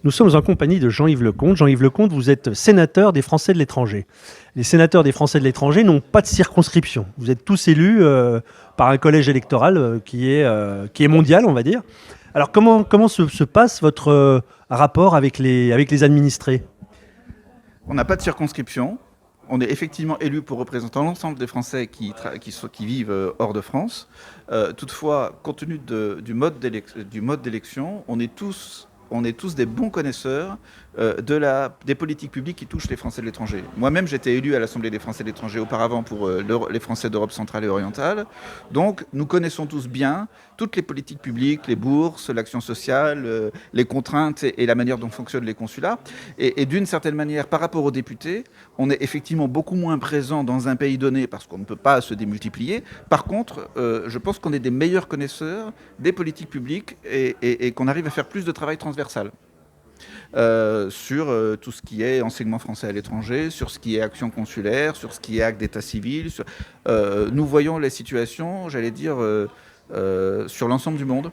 Nous sommes en compagnie de Jean-Yves Lecomte. Jean-Yves Lecomte, vous êtes sénateur des Français de l'étranger. Les sénateurs des Français de l'étranger n'ont pas de circonscription. Vous êtes tous élus par un collège électoral qui est mondial, on va dire. Alors comment se passe votre rapport avec les administrés? On n'a pas de circonscription. On est effectivement élu pour représenter l'ensemble des Français qui vivent hors de France. Toutefois, compte tenu du mode d'élection, on est tous des bons connaisseurs des politiques publiques qui touchent les Français de l'étranger. Moi-même, j'étais élu à l'Assemblée des Français de l'étranger auparavant pour les Français d'Europe centrale et orientale. Donc, nous connaissons tous bien toutes les politiques publiques, les bourses, l'action sociale, les contraintes et la manière dont fonctionnent les consulats. Et d'une certaine manière, par rapport aux députés, on est effectivement beaucoup moins présent dans un pays donné parce qu'on ne peut pas se démultiplier. Par contre, je pense qu'on est des meilleurs connaisseurs des politiques publiques et qu'on arrive à faire plus de travail transversal. Sur tout ce qui est enseignement français à l'étranger, sur ce qui est action consulaire, sur ce qui est acte d'état civil. Nous voyons les situations, j'allais dire, sur l'ensemble du monde.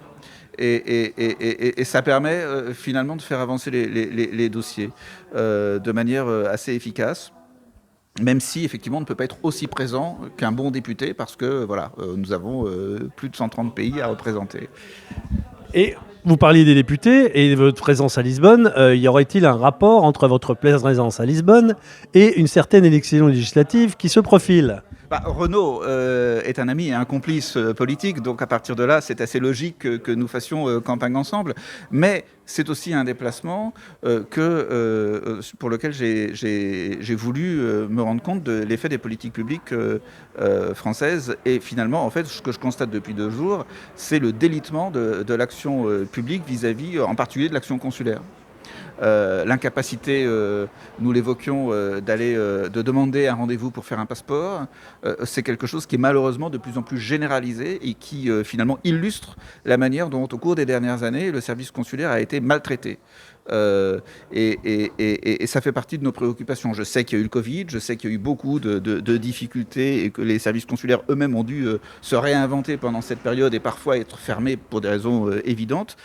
Et ça permet finalement de faire avancer les dossiers de manière assez efficace. Même si, effectivement, on ne peut pas être aussi présent qu'un bon député parce que, voilà, nous avons plus de 130 pays à représenter. Et vous parliez des députés et de votre présence à Lisbonne. Y aurait-il un rapport entre votre présence à Lisbonne et une certaine élection législative qui se profile ? Renaud est un ami et un complice politique, donc à partir de là, c'est assez logique que nous fassions campagne ensemble. Mais c'est aussi un déplacement pour lequel j'ai voulu me rendre compte de l'effet des politiques publiques françaises. Et finalement, en fait, ce que je constate depuis 2 jours, c'est le délitement de l'action publique vis-à-vis, en particulier, de l'action consulaire. L'incapacité, nous l'évoquions, de demander un rendez-vous pour faire un passeport, c'est quelque chose qui est malheureusement de plus en plus généralisé et qui finalement illustre la manière dont au cours des dernières années le service consulaire a été maltraité. Et ça fait partie de nos préoccupations. Je sais qu'il y a eu le Covid, je sais qu'il y a eu beaucoup de difficultés et que les services consulaires eux-mêmes ont dû se réinventer pendant cette période et parfois être fermés pour des raisons évidentes.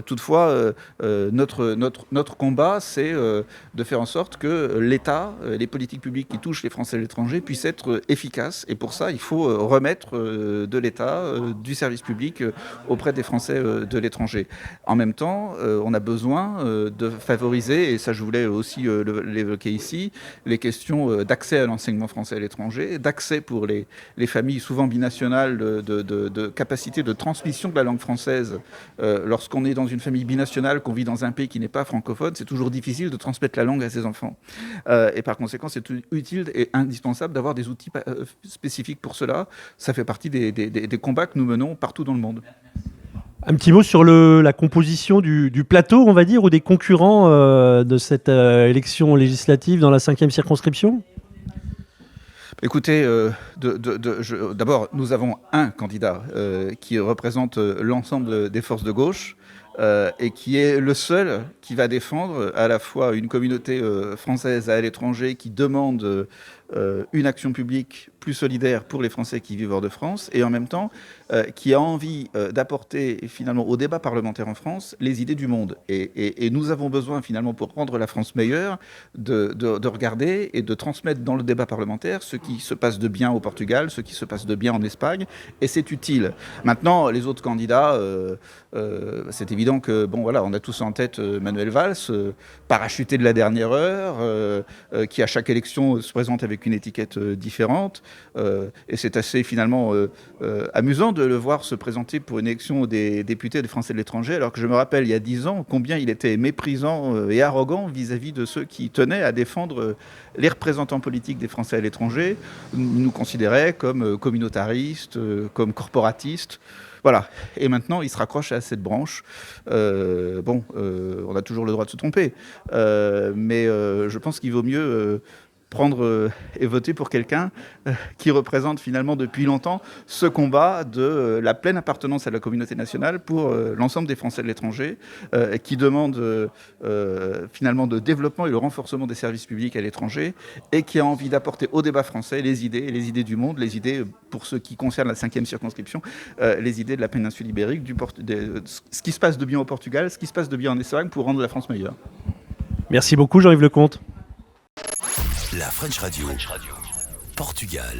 Toutefois, notre combat, c'est de faire en sorte que l'État, les politiques publiques qui touchent les Français à l'étranger puissent être efficaces. Et pour ça, il faut remettre de l'État, du service public auprès des Français de l'étranger. En même temps, on a besoin de favoriser, et ça je voulais aussi l'évoquer ici, les questions d'accès à l'enseignement français à l'étranger, d'accès pour les familles souvent binationales, de capacité de transmission de la langue française. Lorsqu'on est dans une famille binationale, qu'on vit dans un pays qui n'est pas francophone, c'est toujours difficile de transmettre la langue à ses enfants. Et par conséquent, c'est utile et indispensable d'avoir des outils spécifiques pour cela. Ça fait partie des combats que nous menons partout dans le monde. Un petit mot sur la composition du plateau, on va dire, ou des concurrents de cette élection législative dans la 5e circonscription ? Écoutez, d'abord, nous avons un candidat qui représente l'ensemble des forces de gauche et qui est le seul qui va défendre à la fois une communauté française à l'étranger qui demande une action publique plus solidaire pour les Français qui vivent hors de France et en même temps qui a envie d'apporter finalement au débat parlementaire en France les idées du monde. Et nous avons besoin finalement pour rendre la France meilleure de regarder et de transmettre dans le débat parlementaire ce qui se passe de bien au Portugal, ce qui se passe de bien en Espagne et c'est utile. Maintenant, les autres candidats, c'est évident que bon voilà, on a tous en tête Manuel Valls, parachuté de la dernière heure, qui à chaque élection se présente avec une étiquette différente. Et c'est assez finalement amusant de le voir se présenter pour une élection des députés des Français de l'étranger, alors que je me rappelle il y a 10 ans combien il était méprisant et arrogant vis-à-vis de ceux qui tenaient à défendre les représentants politiques des Français à l'étranger. Il nous considérait comme communautaristes, comme corporatistes. Voilà. Et maintenant, il se raccroche à cette branche. On a toujours le droit de se tromper. Mais je pense qu'il vaut mieux prendre et voter pour quelqu'un qui représente finalement depuis longtemps ce combat de la pleine appartenance à la communauté nationale pour l'ensemble des Français de l'étranger, qui demande finalement de développement et le renforcement des services publics à l'étranger, et qui a envie d'apporter au débat français les idées du monde, les idées, pour ce qui concerne la 5e circonscription, les idées de la péninsule ibérique, ce qui se passe de bien au Portugal, ce qui se passe de bien en Espagne pour rendre la France meilleure. Merci beaucoup Jean-Yves Lecomte. La French Radio, Portugal.